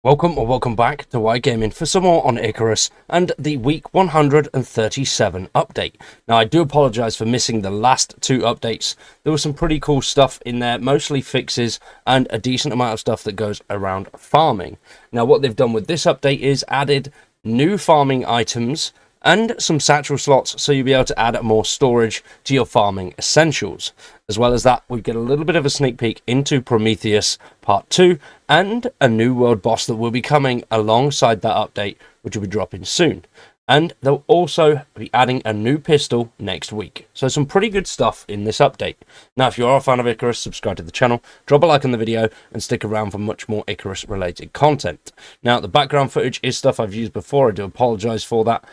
Welcome or welcome back to Gaming for some more on Icarus and the week 137 update. Now I do apologise for missing the last two updates. There was some pretty cool stuff in there, mostly fixes and a decent amount of stuff that goes around farming. Now what they've done with this update is added new farming items and some satchel slots, so you'll be able to add more storage to your farming essentials. As well as that, we get a little bit of a sneak peek into Prometheus Part 2 and a new world boss that will be coming alongside that update, which will be dropping soon. And they'll also be adding a new pistol next week. So some pretty good stuff in this update. Now, if you are a fan of Icarus, subscribe to the channel, drop a like on the video, and stick around for much more Icarus-related content. Now, the background footage is stuff I've used before. I do apologise for that.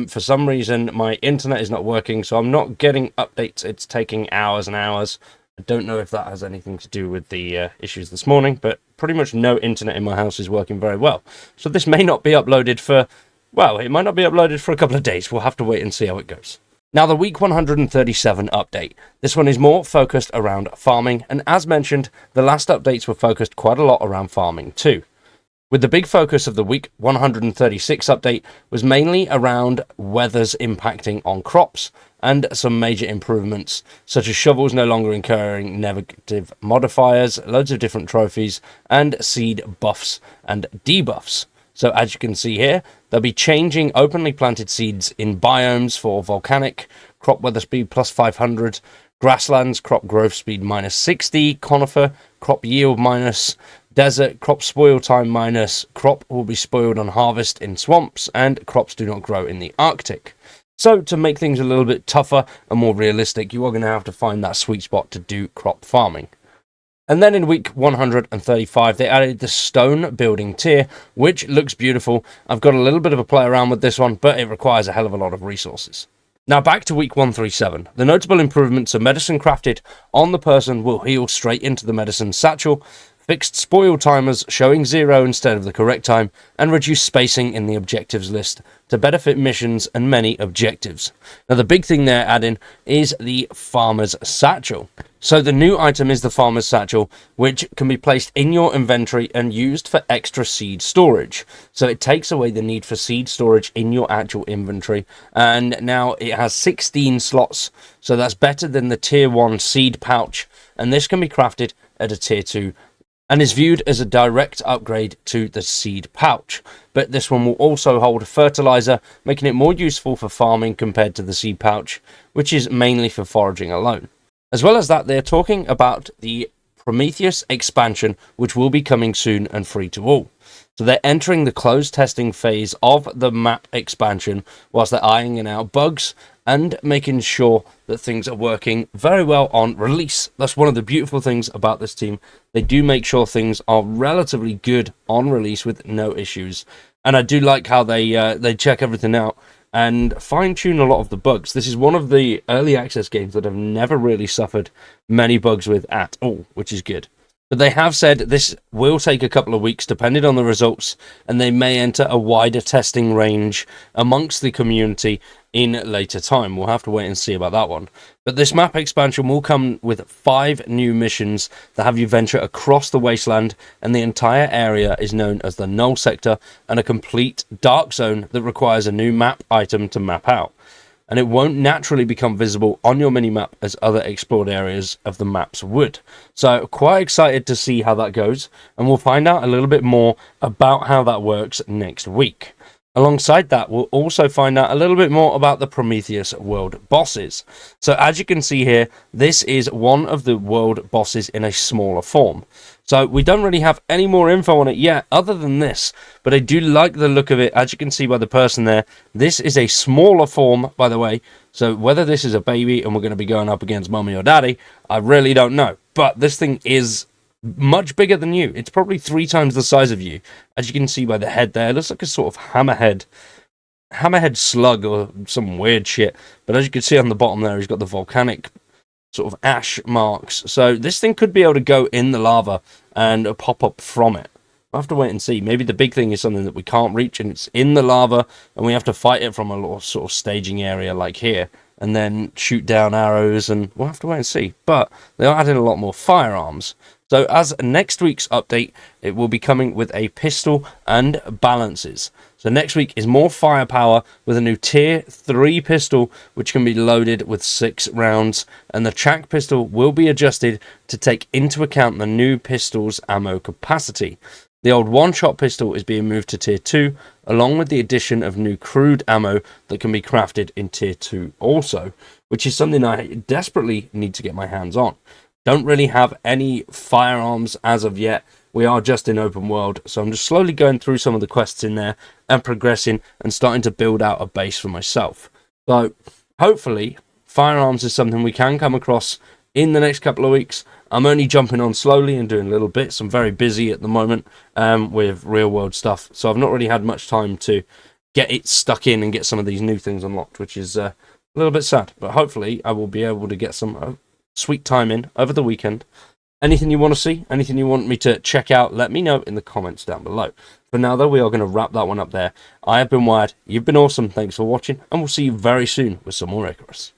For some reason, my internet is not working, so I'm not getting updates. It's taking hours and hours. I don't know if that has anything to do with the issues this morning, but pretty much no internet in my house is working very well. So this may not be uploaded for... well, it might not be uploaded for a couple of days. We'll have to wait and see how it goes. Now, the week 137 update. This one is more focused around farming, and as mentioned, the last updates were focused quite a lot around farming too. With the big focus of the week 136 update was mainly around weather's impacting on crops and some major improvements, such as shovels no longer incurring negative modifiers, loads of different trophies, and seed buffs and debuffs. So as you can see here, they'll be changing openly planted seeds in biomes for volcanic, crop weather speed plus 500, grasslands, crop growth speed minus 60, conifer, crop yield minus, desert, crop spoil time minus, crop will be spoiled on harvest in swamps, and crops do not grow in the Arctic. So to make things a little bit tougher and more realistic, you are going to have to find that sweet spot to do crop farming. And then in week 135, they added the stone building tier, which looks beautiful. I've got a little bit of a play around with this one, but it requires a hell of a lot of resources. Now back to week 137. The notable improvements are medicine crafted on the person will heal straight into the medicine satchel, fixed spoil timers showing 0 instead of the correct time, and reduced spacing in the objectives list to benefit missions and many objectives. Now the big thing they're adding is the farmer's satchel. So the new item is the farmer's satchel, which can be placed in your inventory and used for extra seed storage. So it takes away the need for seed storage in your actual inventory, and now it has 16 slots, so that's better than the tier 1 seed pouch, and this can be crafted at a tier 2 and is viewed as a direct upgrade to the seed pouch. But this one will also hold fertilizer, making it more useful for farming compared to the seed pouch, which is mainly for foraging alone. As well as that, they're talking about the Prometheus expansion, which will be coming soon and free to all. So they're entering the closed testing phase of the map expansion, whilst they're eyeing out bugs and making sure that things are working very well on release. That's one of the beautiful things about this team. They do make sure things are relatively good on release with no issues. And I do like how they check everything out and fine-tune a lot of the bugs. This is one of the early access games that have never really suffered many bugs with at all, which is good. But they have said this will take a couple of weeks depending on the results, and they may enter a wider testing range amongst the community in later time. We'll have to wait and see about that one. But this map expansion will come with 5 new missions that have you venture across the wasteland, and the entire area is known as the Null Sector, and a complete dark zone that requires a new map item to map out. And it won't naturally become visible on your minimap as other explored areas of the maps would. So quite excited to see how that goes, and we'll find out a little bit more about how that works next week. Alongside that, we'll also find out a little bit more about the Prometheus world bosses. So as you can see here, this is one of the world bosses in a smaller form. So we don't really have any more info on it yet other than this, but I do like the look of it. As you can see by the person there, this is a smaller form, by the way. So whether this is a baby and we're going to be going up against mommy or daddy, I really don't know. But this thing is much bigger than you. It's probably 3 times the size of you. As you can see by the head there, it looks like a sort of hammerhead slug or some weird shit. But as you can see on the bottom there, he's got the volcanic sort of ash marks. So this thing could be able to go in the lava and pop up from it. We'll have to wait and see. Maybe the big thing is something that we can't reach and it's in the lava and we have to fight it from a little sort of staging area like here, and then shoot down arrows, and we'll have to wait and see. But they are adding a lot more firearms. So as next week's update, it will be coming with a pistol and balances. So next week is more firepower with a new tier 3 pistol, which can be loaded with 6 rounds, and the track pistol will be adjusted to take into account the new pistol's ammo capacity. The old one-shot pistol is being moved to tier 2, along with the addition of new crude ammo that can be crafted in tier 2 also, which is something I desperately need to get my hands on. Don't really have any firearms as of yet. We are just in open world, so I'm just slowly going through some of the quests in there and progressing and starting to build out a base for myself. So hopefully firearms is something we can come across in the next couple of weeks. I'm only jumping on slowly and doing little bits. I'm very busy at the moment with real world stuff, so I've not really had much time to get it stuck in and get some of these new things unlocked, which is a little bit sad. But hopefully I will be able to get some sweet time in over the weekend. Anything you want to see, anything you want me to check out, let me know in the comments down below. For now though, we are going to wrap that one up there. I have been Wired, you've been awesome, thanks for watching, and we'll see you very soon with some more Icarus.